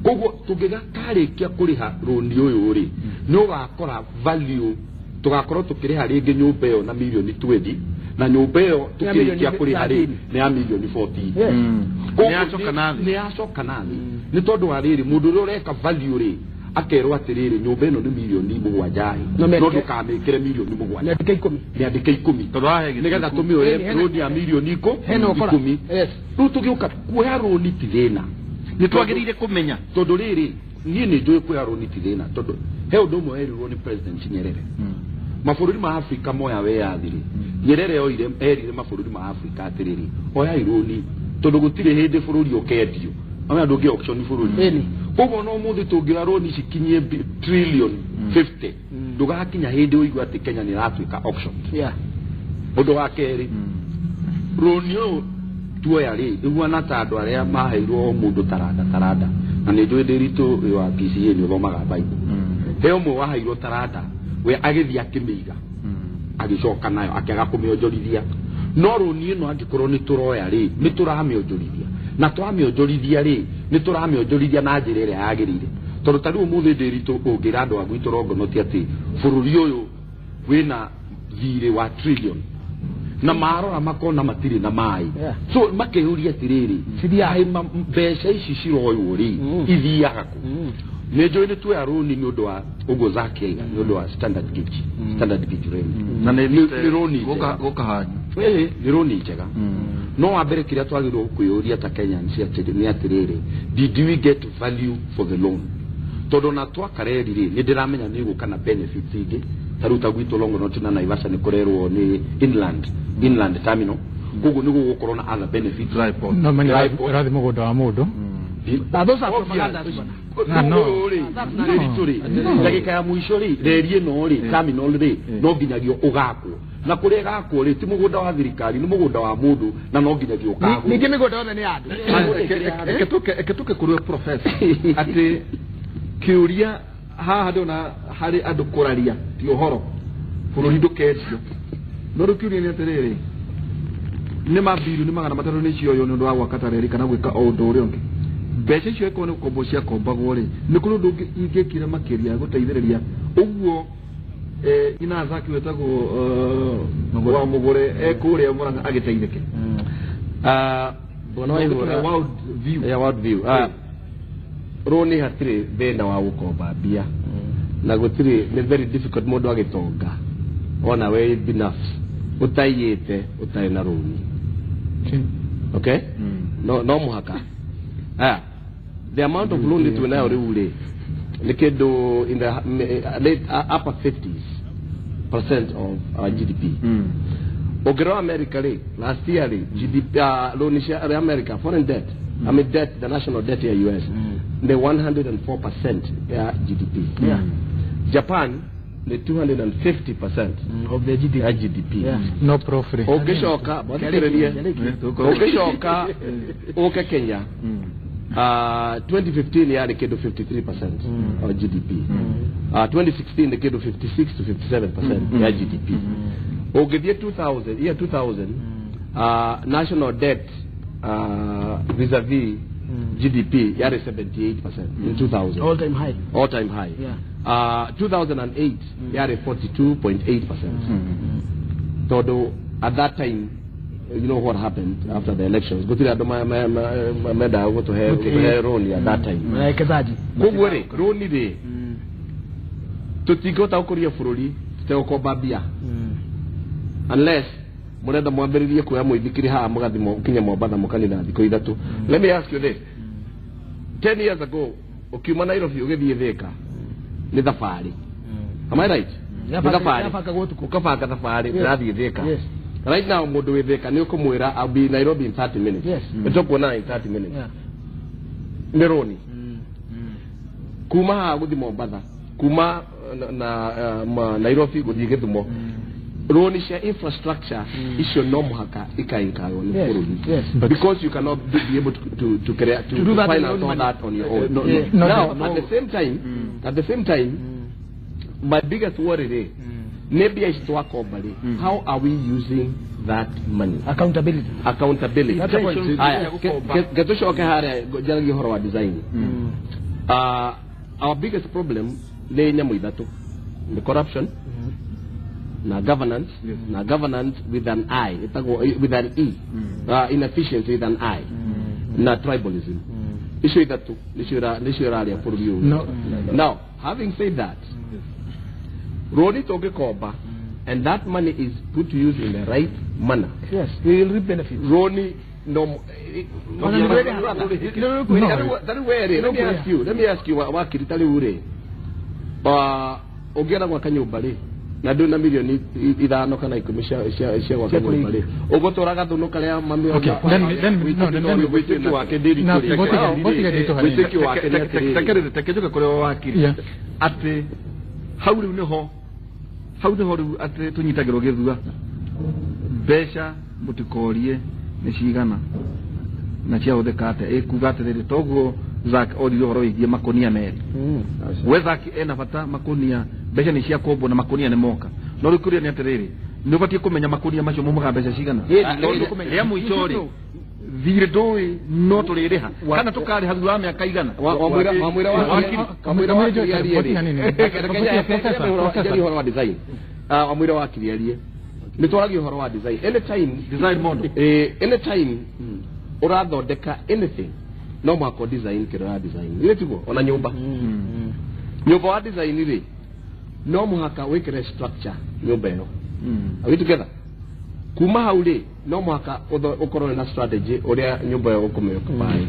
koguo tungigakarikia kuriha roni uyu ri no gakora value tugakorwo tukiriha ringi nyumba yo na milioni 20 na nyumba yo tukirikia kuriha ri ni ya milioni 40 ni acoka nathi ni tondu wa riri mundu uri ureka value ri akerwo atiriri nyumba ino ni milioni 7 no ndukamikire milioni 7 ni andike 10 tondu ahege nigetha tumioe rodi ya milioni 10 riu tugiuka kuoya roni ti thina ni twagirire kumenya tondu riri nie ni njui kuoya roni ti thina tondu he undu umwe erirwo ni president Nyerere mabururi ma Afrika moya weyathiri Nyerere erire mabururi ma Afrika atiriri oya ironi tondu gutire hindi bururi ukendio amwe andu ngi auction bururi koguo no muthi tungioya roni cikinyie trillion 50 ndugakinya hindi uigua ati Kenya ni ratuika auction undu wa keri roni yo tuoya ri iguana ta andu aria maheirwo mundu tarada na ni njui Derito wa PCA ni uthomaga Bible he umwe waheirwo tarada we agithia kimiga agicoka nayo akiaga kumionjorithia no roni ino angikorwo ni turoya ri ni turamionjorithia na twamionjorithia ri ni turamionjorithia na njira iria yagirire tondu tariu muthi Derito ungira andu agwitu rongonoti ati bururi uyu wina thire wa trillion na marora makona matiri na mai so makeyuria tiriri mbeca ici ciroywo ri ithiaga ku ni njui ni tuoya roni ni undu wa uguo zakiaiga ni undu wa standard gauge rate na ni roni gukahanyu ni roni njega no wambere kiria twagirwo kuyuria ta Kenya ni atiriri did we get value for the loan tondu na twakareri ri ni ndiramenya ni gukana benefits ingi taruta gwitu Longonot na Naivasha ni kurerwo ni inland terminal gugu ni gugukorwo na other benefits no manya rathi mugunda wa mundu those propaganda ndagika ya mwisho ri reri ino ri terminal ri no nginyagio ugakwo na kuria gakwo ri ti mugunda wa thirikari ni mugunda wa mundu na no nginyagio ukagwo ningi migunda yothe ni andu eketuke kurwe professor ati kiuria haha ndona hari andu kuraria ti uhoro bururi ndukendio no rukiuria ni atiriri ni mabiru ni magana matatu ni cio yo ni ndo wa katareri kana gwika o ndo uri onge mbeca icio iko ni kombo cia kombagwo ri ni kuri ndu ingikira makiria guteithiriria uguo ina zaki wetagwo wa mugure ekuria muranga agiteithike bona world view roni hatire thina wa gukomba bia na gutire ni very difficult mundu agitonga ona we binafsi utaiyete utai na roni okay no muhaka the amount of loan that we now rule do in the late upper 50% of our GDP. Ogero America last year GDP loan share America foreign debt. I mean debt, the national debt here US. The 104% GDP. Japan the 250% of the GDP. No profit. Ogeshoka, Oka Kenya. 2015 yari kedo 53% of GDP. 2016 the kedo 56 to 57% ya GDP. Ogedie 2000 national debt vis-a-vis GDP yari 78% in 2000. All time high. 2008 yari 42.8%. Todo at that time you know what happened after the elections. Go to the meda go to her Roni at that time. Go worry, Roni de. To tigo ta koria furori, te okobabia. Unless murenda mwambiririe kuya muithikiri ha mugathimo kinya mwabana mukanida thiko ithatu. Let me ask you this. 10 years ago, ukiuma Nairobi ugithie Thika ni thafari. Am I right? Ukafaka thafari rathi Thika. Yes. Right now, Modo Veka, Nukumura, I'll be in Nairobi in 30 minutes. Yes. It's up in 30 minutes. Yeah. Neroni. Kuma Gudi Mobada. Kuma Nairobi Gudi Gedumo. Roni share infrastructure is your norm haka ikainka. Yes. Because you cannot be able to create to finance all that on your own. Now, at the same time, my biggest worry is maybe I should work over it. How are we using that money? Accountability. That's the point. Get to show our design. Our biggest problem lay in the corruption, na governance, na governance with an I, with an E, inefficiency with an I, na tribalism. Issue that too. Issue for you. Now, having said that. Roni toke koba, and that money is put to use in the right manner. Yes, we will reap benefits. Roni no. Let me ask you. What kiritali ure? Ogera kwa kanyubali. Na dona milioni idano kana ikumisha kwa kanyubali. Ogotoraga dono kale mambi. Okay. Then we take you akendiri. Na we take you akendiri. Takejoka kule wakiri. Ate. How do you know? How do you at tunyitagiro gethua besha mutikorie nishigana na cia uthekate ekugate riri toguo zak odi horo igie makonia meri wezaki ena bata makonia besha ni cia kombo na makonia ne moka no rikuria ni atiriri ni batie kumenya makonia macio mumaga besha cigana ria muichori thire doi no tulireha kana tukari hathura wa miaka igana wamwira wa horo wa design wamwira wa kiriarie nitwaragi horo wa design anytime design model anytime urathondeka anything no mako design kira design ile tugo ona nyumba nyumba wa design ile no muhaka wekere structure nyumba yo are we together kuma haule no mwaka ukorone na strategy uria nyumba yo ukumeka bai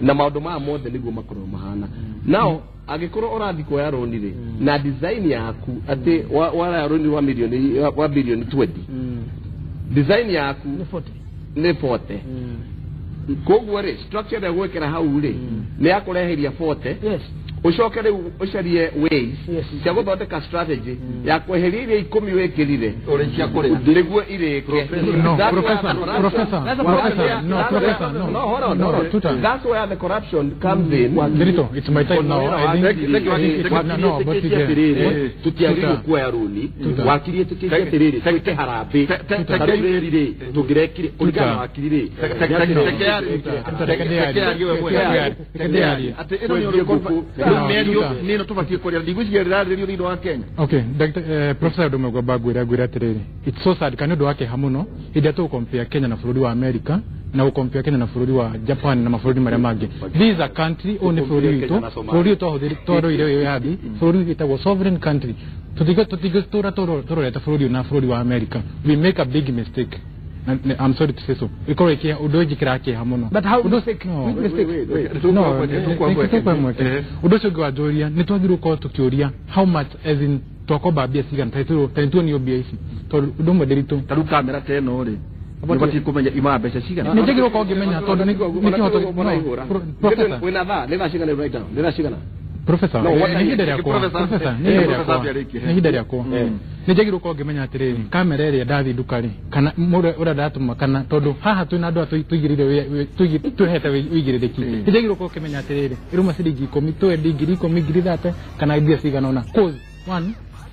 na maundu ma mothe niguo makorwo mahana now agikoro urathi kuoya roni ri na design yaku ati wala roni wa milioni wa bilioni 20 design yaku ni 40 koguo ri structure ya gwekera hau ri ni akureheria 40 yes ucokere ucarie ways cia guthondeka strategy ya kweheria 10 wekirire uri cia kurira niguo irike that's where the corruption comes in. It's my time now. I think tutiagire kuoya ruli wakirie tukirie tiriri teke harambe tarurire tugirekire urigana wakirire ati ino ni nino tubatie kuria ndigwiciria rĩrĩo thĩinĩ wa Kenya. Okay, Professor Domagwa gwira tiriri. It's so sad kana ndo wake hamuno ida tu compare Kenya na bũrũri wa America na compare Kenya na bũrũri wa Japan na mabũrũri marĩa mangĩ. These are country only bũrũri witũ hũthĩri toro ile yathi bũrũri witagwo sovereign country. Tutiga tora leta bũrũri na bũrũri wa America. We make a big mistake. And I'm sorry to say so. Because here udoji kirake hamuno. But how mistake? Udoji gwa joria nitwagiru ko tukioria how much as in tokoba bia sigan taito ni obia isi. To udomo derito taru kamera teno ri. Nibati kumenya ima besha sigan. Nijagiro ko gemenya to ni kihoto professor. Wena ba nena sigan right now. Nena sigana. Professor, ni hidari yako. Nijagiro ko gemenya atiriri kamera iri ndathi ndukari kana mure uradatuma kana tondu haha twina andu tuigirire tuhete uigirire ki. Nijagiro ko gemenya atiriri iruma ciringi 10 twendi ngiri 10 ngiri 30 kana mbia cigana ona. Cause one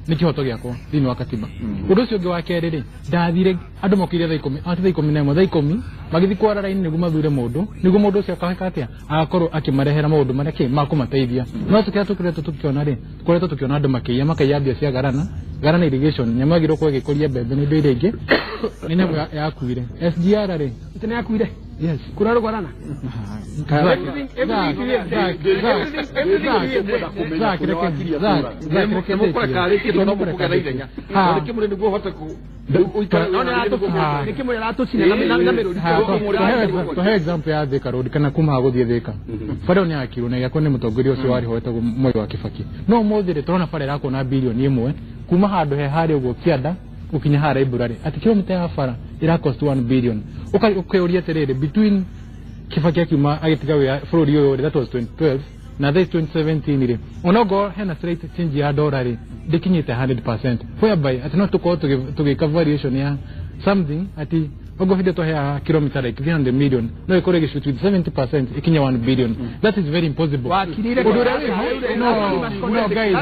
ni kihoto giako thini wa katiba. Undu ucio ungi wa keriri ndathire andu mokire thaa 10 ati thaa 11 thaa 10 magithi kwara raini niguo mathure mundu ucio akaheka atia agakorwo akimarehera maundu maria ki makumateithia. No tukiona ri kureto tukiona andu makaiya mbia cia garana irrigation nyamagiro kwa gikuria mbembe ni ndio ingi ni nyamũ yakuire SGR ri itene yakuire. Yes, kuraro guarana example ya Thika Road kana kuma guthie Thika bara ni akiru na yakone mutongoria ucio wari hoete Moi wa Kibaki no muthire turona bara yako na bilioni 1 kuma handu he hari ugo kianda ukinya hara iburare ati kilomita ya bara ira cost 1 billion ukauria tiriri between Kibaki akiuma agitiga wira bũrũri ũyũ that was 2012 na this 2017 ri onogo hena straight change ya dollar ri dikinyite 100% whereby ati no tuko tugika variation ya something ati ogo hide to ya kilometer like 300 million no ikore gishutu 70% ikinya 1 billion. That is very impossible. No guys,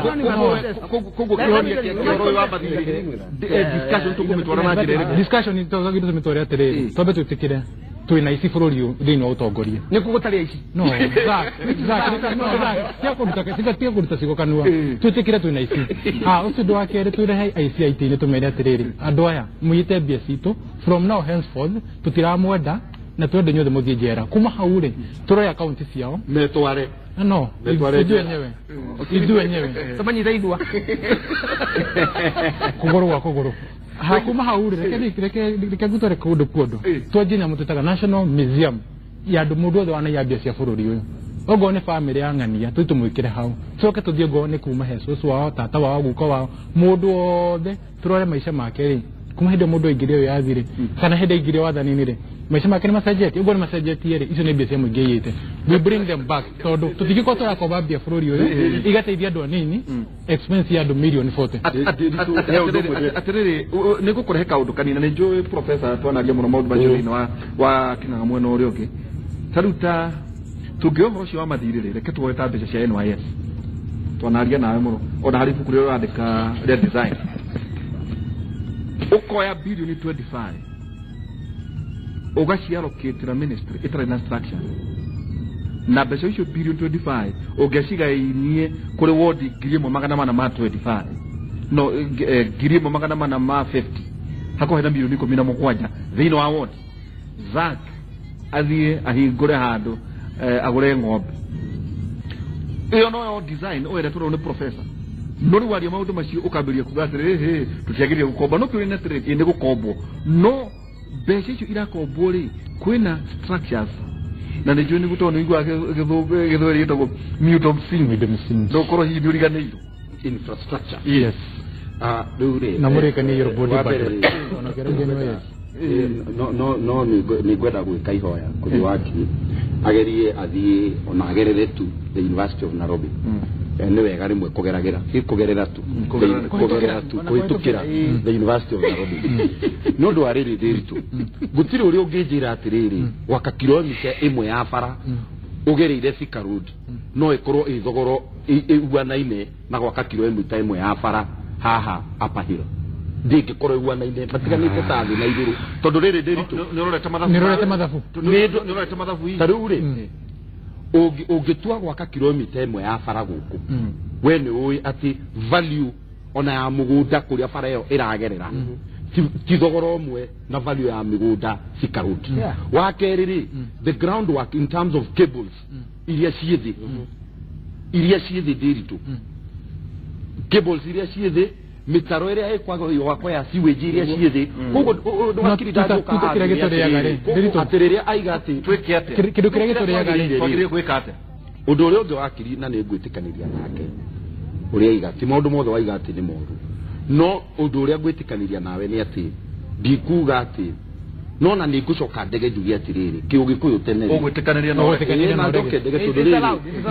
discussion ni tozo tumetolea tere tobe tutikire tuina isi bũrũri thĩinĩ wa ũtongoria nĩ kũgũtaria ici no tia kũruta cigo kanua twĩtĩkire tuina ici ũcio ũndũ wa kerĩ twĩrehe aici aitĩ-inĩ tũmere atĩrĩrĩ andũ aya mũiyĩte mbia citũ from now henceforth tũtiramwenda na twende inyuothe mũthiĩ njera kuma hau rĩ tũroya akaunti ciao metware no ithuĩ enyewe tũmanyite ithua kũgũrũ gwa kũgũrũ hakuma hau reke gutore kundu twanjie nyamu tutaga National Museum ya andu mundu othe wana yambia cia bururi uyu ogo ne family ya ng'ania tutumwikire hau coke tuthie go ne kuma heso wao tata wao guko wao mundu othe turore maisha make ri kuma hinde mundu ingire uyu yathire kana hinde ingire wathani-ini ri maisha make ni masajeti ugo ni masajeti ri icio ni mbia cia muingi yite we bring them back tondu tutigiko tora ko babia bururi uyu igateithia andu anini expense ya andu million 40 atiriri ni gukurehe kaundu kanina ni njui professor twanaria muno maundu macio thĩinĩ wa king'ang'a mwena ũrĩa ũngĩ taruta tungĩohoro ũcio wa mathirĩrĩ reke tuoe ta mbeca cia NYS twanaria nawe mũno ona harĩ ibuku rĩrĩa ũrandĩka rĩa design ukoya bilioni 25 ugaciallocate ministry itarĩ na structure na mbeca icio bilioni 25 ũngĩcigainie kũrĩ ward 1,425 no 1,450 hakohe na milioni 17 thĩinĩ wa ward Zack athiĩ ahingũre handũ agũre ng'ombe iyo no design oere tũrona nĩ professor no rĩu waria maũndũ macio ũkambĩrĩria kuga atĩrĩrĩ tũtiagĩrĩire gũkomba no kĩũria nĩ atĩrĩrĩ nĩ gũkombwo no mbeca icio irakombwo rĩ kwĩna structures na nĩ njũĩ nĩ gũtoo nĩ igua gĩthweri gĩtagwo msingi no korwo hihi nĩ ũriganĩirwo infrastructure. Yes. Rĩu rĩ na mũrĩkanie your body budget no nĩ ngwenda gwĩka ihoya kũrĩ wakiri agerie athie ona agerere tu the University of Nairobi ni wega rimwe kugeragira kugerera tu kuitukira the University of Nairobi no ndo ariri diritu gutiri uri ungijira atiriri waka kilomita imwe ya bara ugereire Thika Road no ikorwo ithogoro iguanaine na gwaka kilomita imwe ya bara haha apahira ndike korwo iguanaine batiganite tathi na iguru tondu riri diritu nirorete mathabu tarure ugitua gwaka kilomita imwe ya bara guku we ni uyi ati value ona ya mugunda kuria bara iyo iragerera ti thogoro mwe na value ya migunda Thika Road wa keriri the groundwork in terms of cables iria ciithi diritu cables iria ciithi mitaro iria ikwago yakwa ya sewage iria ciithi kogo ndwakirita nduka atiriria aigati twike ate kindu kiria gituriaga twagire gwika ate undu uria ungi wakiri na ni ngwitikaniria nake uria aigati maundu mothe wa aigati ni moru no undu uria ngwitikaniria nawe ni ati ndikuga ati no na ni gucoka ndege njugi atiriri kiugikuyu tene ugwitikaniria no ndoke ndege tuduriri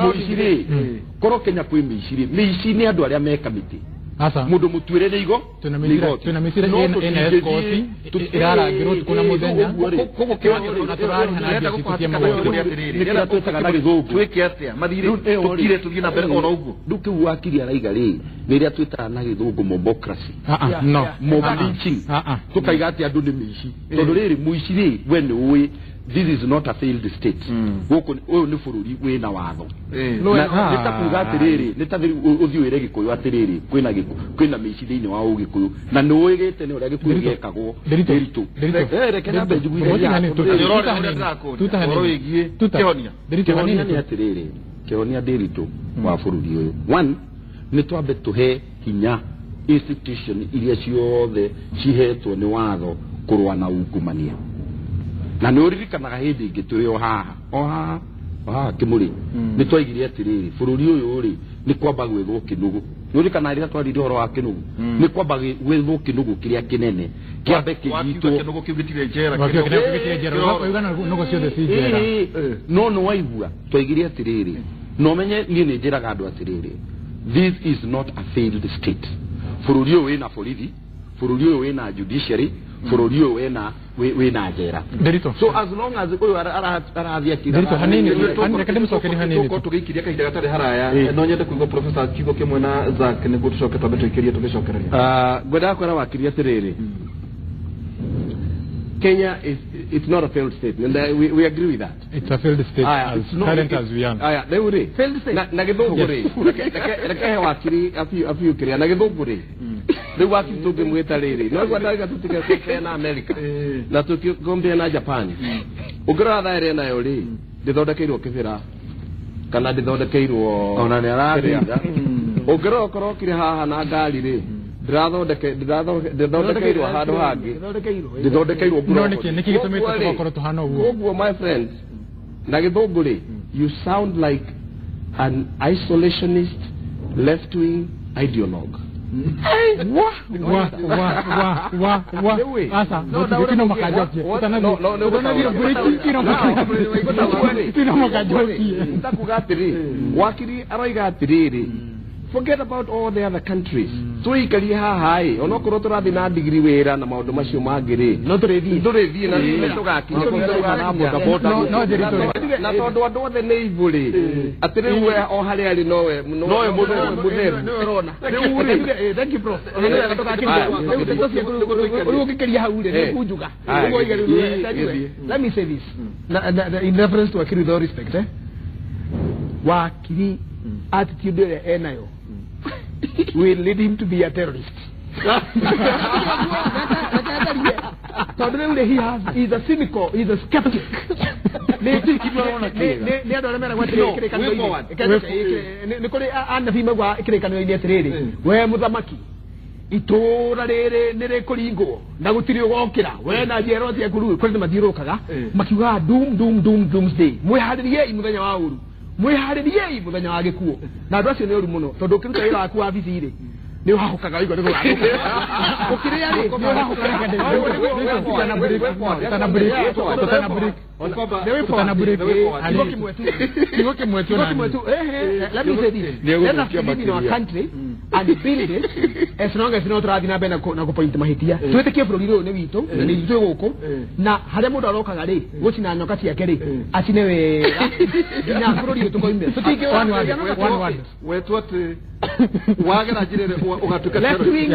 muiciri koro Kenya kwi miiciri ni andu aria meka miti asa mundu mutuire ni igo tunamisira ina escort irarangirwo tukuna muthenya kogo kiwanyo naturali hanaje kutia maundu nira tutaka na githugu twike atia mathire tukire tugie na mbere ona uguo nduki wakiri araiga ri niria twita na githugu democracy no mob lynching tukaiga ati andu ni miici tondu riri muici ri we ni uwi this is not a failed state goko uyu ni bururi wina watho nitakuga atiriri nitathiri uthiwire gikuyu atiriri kwina miici thiini wa ugikuyu na ni uigite ni uria gikuyu gekagwo diritu reke na njiguire kihonia ni atiriri kihonia diritu wa bururi uyu one ni twambe tuhe hinya institution iria ciothe cihetwo ni watho kurwa na ungumania na ni uririkanaga hindi ingi turi o haha kimuri ni twaigire atiriri bururi uyu ri ni kwamba gwithwo kinugu ni uririkana rira twarire horo wa kinugu ni kwamba gwithwo kinugu kiria kinene kiambe kigitwo kinugu kibitire njera nugo ciothe ci njera no waigua twaigire atiriri no menye ni njiraga andu atiriri this is not a failed state bururi uyu wina borithi bururi uyu wina judiciary bururi uyu wina njera so as long as uyu arathia kira hanini akademsoke ni hanini tugikiria kahinda gatari haraya no nyende kuigwa professor kigo kimwe na Zack ni gutucoke twabe tuikiria tugicokereria ngoda kwara wakiria tiriri Kenya it's not a failed state and we agree with that. It's a failed state as current as we are. They were failed state. Na githunguri. Reke wakiri afiu kiria na githunguri. Riu wakiri tungimwita riri. No gwathaga tutige na America. Na tukigombea na Japan. Ugira thaire nayo ri. Ndithondekeirwo kibira. Kana ndithondekeirwo ona ni arathia. Ugira okoro kire haha na ngari ri. Ndithondekeirwo handu hangi ndithondekeirwo no niki gitumite tukokoro tuhana uguo uguo my friend na githunguri you sound like an isolationist left wing ideologue asa kino makajoki kino makajoki ntakugatiri wakiri araiga atiriri forget about all the other countries tuikari haha onokorwo turathi na degree wira na maundu macio mangiri no turithi na tugakinya na boda boda na tondu andu othe ni iburi atiri we o hari ari nowe mutheru thank you bro uri ukikiria hau ri ni kunjuga let me say this in reference to Akiri with all respect wakiri attitude enayo will lead him to be a terrorist. He's a cynical, he's a skeptic. We muthamaki itura riri niri kuringwo na gutiri ugokira we na njero cia kuru kwani mathirukaga makiuga doomsday mwiharirie muthenya wa uru mwiharirie muthenya wa gikuo na andu acio ni uru muno tondu ukiruta wira waku wa biciri ni wahukaga igwa niguo ukiria ri ni wahukaga let me say this, let us live in our country and build it as long as not radhi na bena na kupoint mahitia twetikie bururi ru ni witu na ni itwe guku na haria mundu arokaga ri gucina nyoka ciake ri acine wega nginya bururi witu koime tutinge one word wetwate wagera jirere ugatuka left wing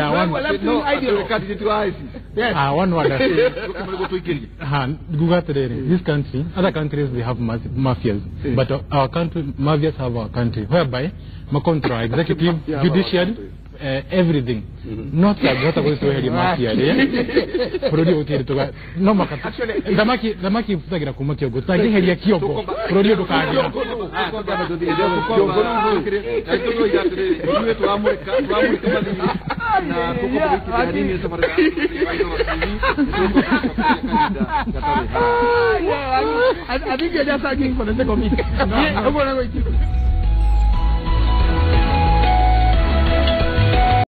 ideal candidate wa IC yes one word kumaligo tuikirie gugaterere this country other countries they have mafias but our country mafias have our country whereby ma control executive judiciary everything not that what about to heli mafia bururi utiri tuga no makata zamaki futagira kumakia gutagi heli kiogo bururi dukagira I think you're just arguing for the sake of it.